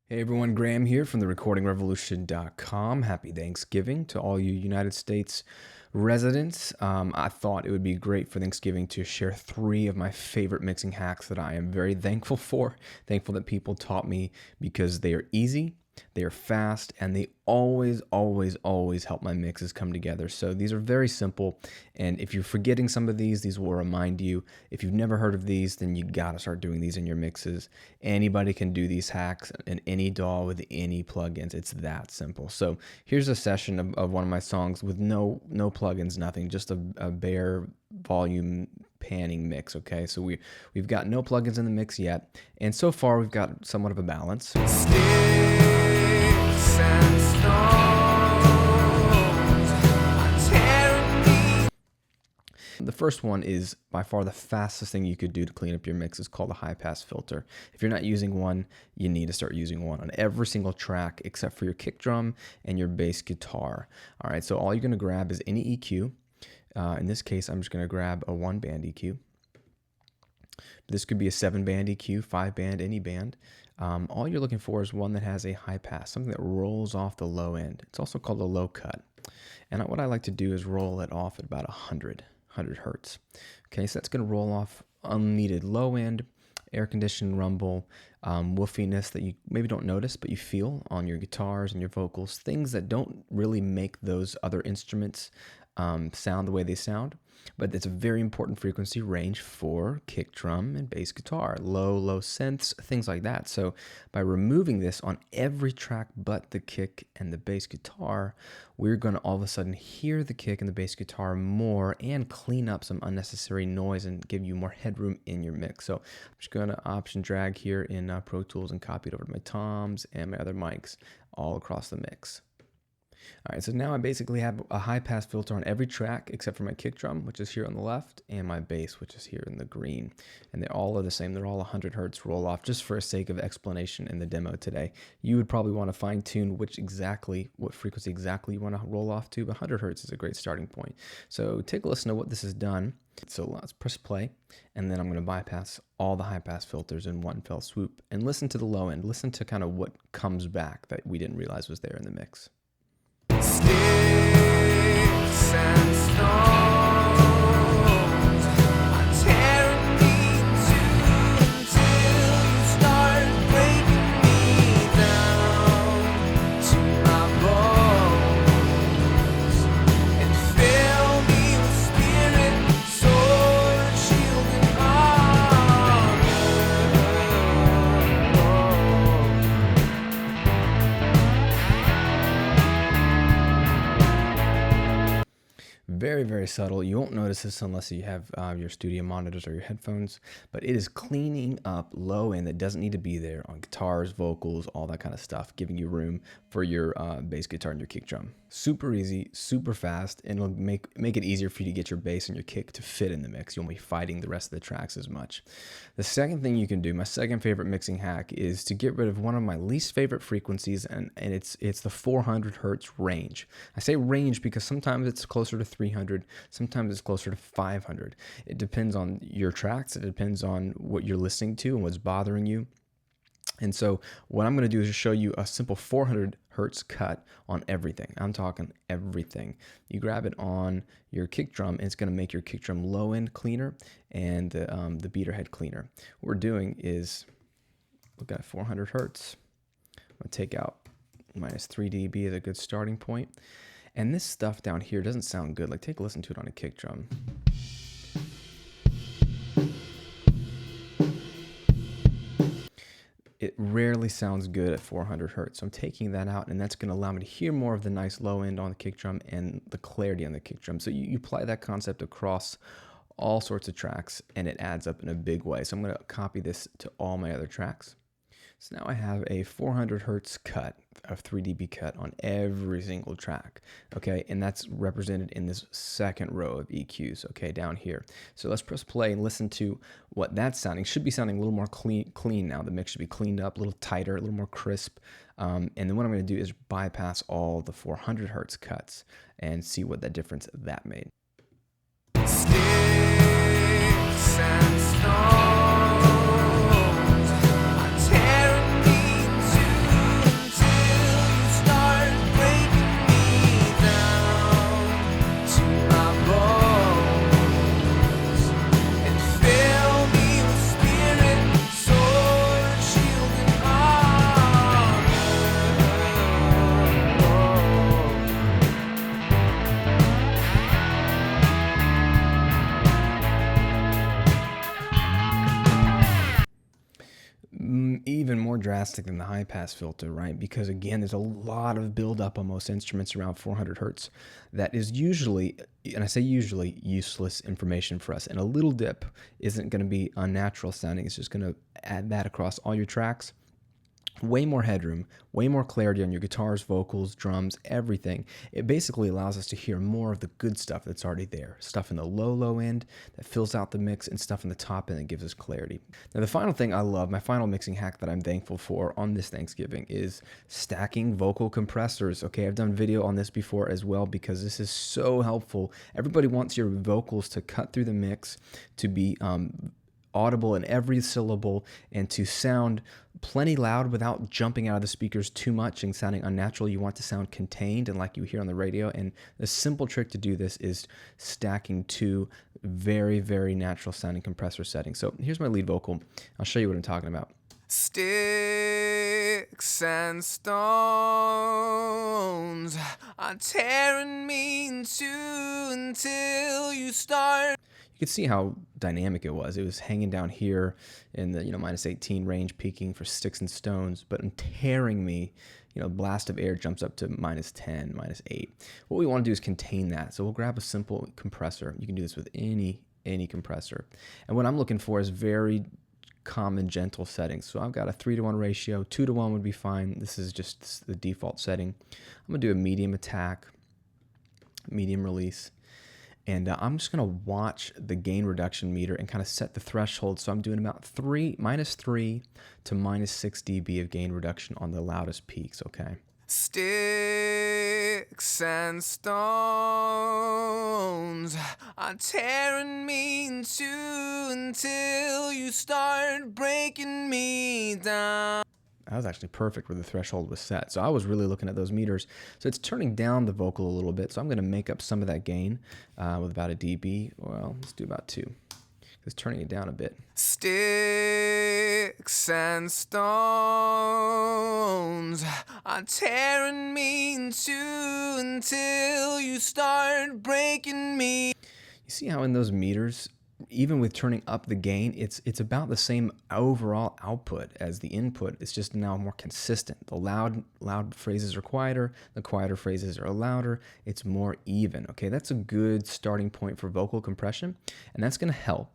Hey everyone, Graham here from therecordingrevolution.com. Happy Thanksgiving to all you United States residents. I thought it would be great for Thanksgiving to share 3 of my favorite mixing hacks that I am very thankful for. Thankful that people taught me because they are easy, they are fast, and they always help my mixes come together. So these are very simple, and if you're forgetting some of these will remind you. If you've never heard of these, then you gotta start doing these in your mixes. Anybody can do these hacks in any DAW with any plugins. It's that simple. So here's a session of one of my songs with no plugins, nothing, just a bare volume panning mix. Okay, so we've got no plugins in the mix yet, and so far we've got somewhat of a balance. The first one is by far the fastest thing you could do to clean up your mix. Is called a high pass filter. If you're not using one, you need to start using one on every single track except for your kick drum and your bass guitar. All right, so all you're going to grab is any EQ. In this case, I'm just going to grab a 1-band EQ. This could be a 7-band EQ, 5-band, any band. All you're looking for is one that has a high pass, something that rolls off the low end. It's also called a low cut. And what I like to do is roll it off at about 100 hertz. Okay, so that's going to roll off unneeded low end, air conditioned rumble, woofiness that you maybe don't notice, but you feel on your guitars and your vocals, things that don't really make those other instruments sound the way they sound. But it's a very important frequency range for kick drum and bass guitar, low synths, things like that. So by removing this on every track but the kick and the bass guitar, we're going to all of a sudden hear the kick and the bass guitar more and clean up some unnecessary noise and give you more headroom in your mix. So I'm just going to option drag here in Pro Tools and copy it over to my toms and my other mics all across the mix. All right, so now I basically have a high pass filter on every track except for my kick drum, which is here on the left, and my bass, which is here in the green. And they all are the same. They're all 100 hertz roll off, just for a sake of explanation in the demo today. You would probably want to fine tune what frequency exactly you want to roll off to, but 100 hertz is a great starting point. So take a listen to what this has done. So let's press play, and then I'm going to bypass all the high pass filters in one fell swoop and listen to the low end. Listen to kind of what comes back that we didn't realize was there in the mix. Sticks and stones are tearing me till you start breaking me down to my bones and fill me with spirit, sword, shield, and Very subtle. You won't notice this unless you have your studio monitors or your headphones, but it is cleaning up low end that doesn't need to be there on guitars, vocals, all that kind of stuff, giving you room for your bass guitar and your kick drum. Super easy, super fast, and it'll make it easier for you to get your bass and your kick to fit in the mix. You won't be fighting the rest of the tracks as much. The second thing you can do, my second favorite mixing hack, is to get rid of one of my least favorite frequencies, and it's the 400 hertz range. I say range because sometimes it's closer to 300, sometimes it's closer to 500. It depends on your tracks, it depends on what you're listening to and what's bothering you. And so what I'm going to do is just show you a simple 400 hertz cut on everything. I'm talking everything. You grab it on your kick drum, and it's going to make your kick drum low end cleaner and the beater head cleaner. What we're doing is look at 400 hertz. I'm going to take out minus 3 dB as a good starting point. And this stuff down here doesn't sound good. Like, take a listen to it on a kick drum. It rarely sounds good at 400 hertz. So I'm taking that out, and that's going to allow me to hear more of the nice low end on the kick drum and the clarity on the kick drum. So you apply that concept across all sorts of tracks, and it adds up in a big way. So I'm going to copy this to all my other tracks. So now I have a 400 hertz cut, a 3 dB cut on every single track, okay? And that's represented in this second row of EQs, okay, down here. So let's press play and listen to what that's sounding. Should be sounding a little more clean now. The mix should be cleaned up, a little tighter, a little more crisp. And then what I'm going to do is bypass all the 400 hertz cuts and see what that difference that made. Sticks and stones are tearing me to more drastic than the high pass filter, right? Because again, there's a lot of buildup on most instruments around 400 hertz that is usually, and I say usually, useless information for us. And a little dip isn't going to be unnatural sounding. It's just going to add that across all your tracks. Way more headroom, way more clarity on your guitars, vocals, drums, everything. It basically allows us to hear more of the good stuff that's already there. Stuff in the low end that fills out the mix, and stuff in the top end that gives us clarity. Now, the final thing I love, my final mixing hack that I'm thankful for on this Thanksgiving is stacking vocal compressors. Okay, I've done video on this before as well because this is so helpful. Everybody wants your vocals to cut through the mix, to be audible in every syllable, and to sound plenty loud without jumping out of the speakers too much and sounding unnatural. You want to sound contained and like you hear on the radio. And the simple trick to do this is stacking two very, very natural sounding compressor settings. So here's my lead vocal. I'll show you what I'm talking about. Sticks and stones are tearing me in two until you start. You could see how dynamic it was. It was hanging down here in the minus 18 range, peaking for sticks and stones, but tearing me. Blast of air jumps up to minus 10, minus 8. What we want to do is contain that. So we'll grab a simple compressor. You can do this with any compressor. And what I'm looking for is very common, gentle settings. So I've got a 3-to-1 ratio. 2-to-1 would be fine. This is just the default setting. I'm going to do a medium attack, medium release. And I'm just going to watch the gain reduction meter and kind of set the threshold. So I'm doing about minus 3 to minus 6 dB of gain reduction on the loudest peaks, okay? Sticks and stones are tearing me in two until you start breaking me down. That was actually perfect where the threshold was set. So I was really looking at those meters. So it's turning down the vocal a little bit. So I'm going to make up some of that gain with about a dB. Well, let's do about 2. It's turning it down a bit. Sticks and stones are tearing me in two until you start breaking me. You see how in those meters, even with turning up the gain, it's about the same overall output as the input. It's just now more consistent. The loud phrases are quieter. The quieter phrases are louder. It's more even. Okay, that's a good starting point for vocal compression, and that's going to help.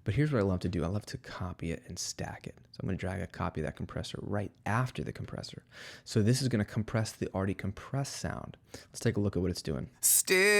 But here's what I love to do. I love to copy it and stack it. So I'm going to drag a copy of that compressor right after the compressor. So this is going to compress the already compressed sound. Let's take a look at what it's doing. Sticks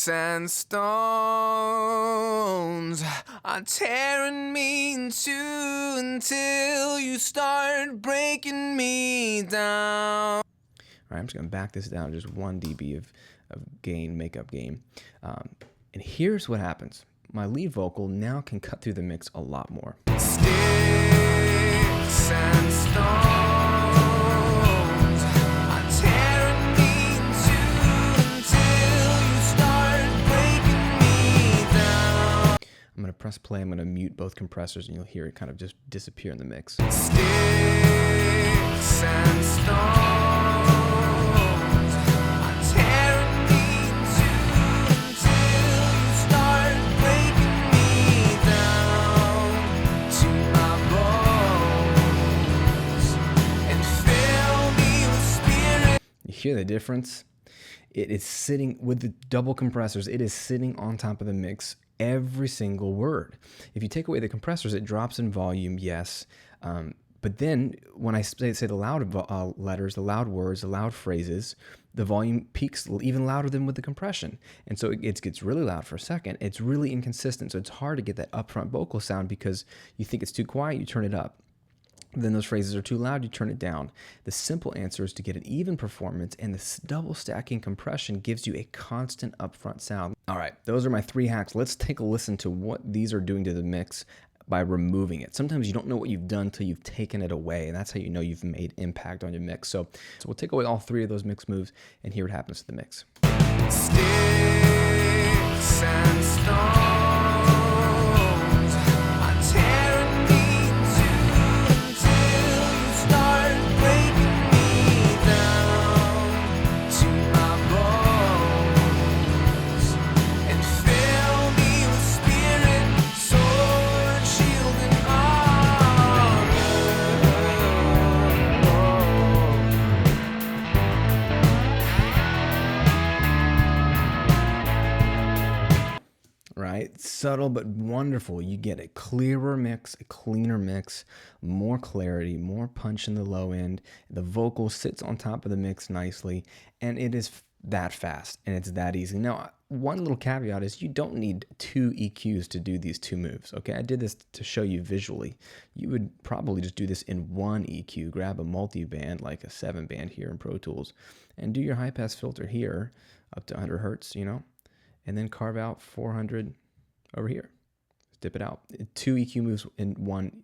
and stones are tearing me in two until you start breaking me down. All right, I'm just going to back this down to just 1 dB of gain, makeup gain. And here's what happens. My lead vocal now can cut through the mix a lot more. Sticks and stones are tearing me in two until you start breaking me down. I'm going to press play. I'm going to mute both compressors, and you'll hear it kind of just disappear in the mix. Sticks and stones. Hear the difference? It is sitting with the double compressors. It is sitting on top of the mix every single word. If you take away the compressors, it drops in volume, yes. But then when I say the loud letters, the loud words, the loud phrases, the volume peaks even louder than with the compression. And so it gets really loud for a second. It's really inconsistent. So it's hard to get that upfront vocal sound because you think it's too quiet, you turn it up. Then those phrases are too loud, you turn it down. The simple answer is to get an even performance, and this double stacking compression gives you a constant upfront sound. All right, those are my 3 hacks. Let's take a listen to what these are doing to the mix by removing it. Sometimes you don't know what you've done until you've taken it away, and that's how you know you've made impact on your mix. So we'll take away all 3 of those mix moves and hear what happens to the mix. Sticks and stones. subtle but wonderful. You get a clearer mix, a cleaner mix, more clarity, more punch in the low end. The vocal sits on top of the mix nicely, and it is that fast and it's that easy. Now, one little caveat is you don't need two EQs to do these two moves. Okay, I did this to show you visually. You would probably just do this in one EQ. Grab a multi-band like a 7-band here in Pro Tools and do your high pass filter here up to 100 hertz, and then carve out 400 over here. Dip it out. 2 EQ moves in one,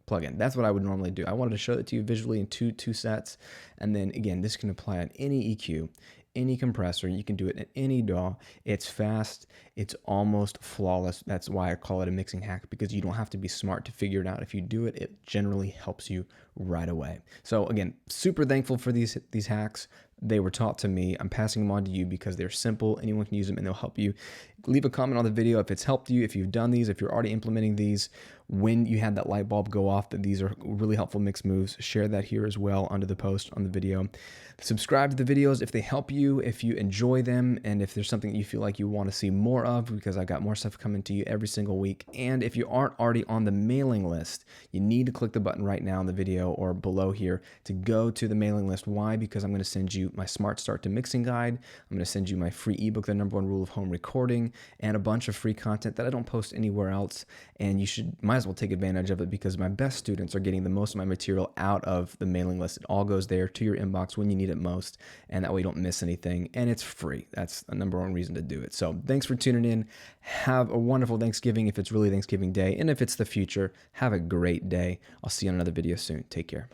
plug-in. That's what I would normally do. I wanted to show it to you visually in two sets. And then again, this can apply on any EQ, any compressor. You can do it in any DAW. It's fast. It's almost flawless. That's why I call it a mixing hack, because you don't have to be smart to figure it out. If you do it, it generally helps you right away. So again, super thankful for these hacks. They were taught to me. I'm passing them on to you because they're simple. Anyone can use them and they'll help you. Leave a comment on the video if it's helped you, if you've done these, if you're already implementing these, when you had that light bulb go off that these are really helpful mix moves. Share that here as well under the post on the video. Subscribe to the videos if they help you, if you enjoy them, and if there's something that you feel like you want to see more of, because I got more stuff coming to you every single week. And if you aren't already on the mailing list, you need to click the button right now in the video or below here to go to the mailing list. Why? Because I'm going to send you my Smart Start to Mixing Guide. I'm going to send you my free ebook, The #1 Rule of Home Recording, and a bunch of free content that I don't post anywhere else. And you might as well take advantage of it, because my best students are getting the most of my material out of the mailing list. It all goes there to your inbox when you need it most, and that way you don't miss anything, and it's free. That's the #1 reason to do it. So thanks for tuning in. Have a wonderful Thanksgiving if it's really Thanksgiving Day, and if it's the future, have a great day. I'll see you on another video soon. Take care.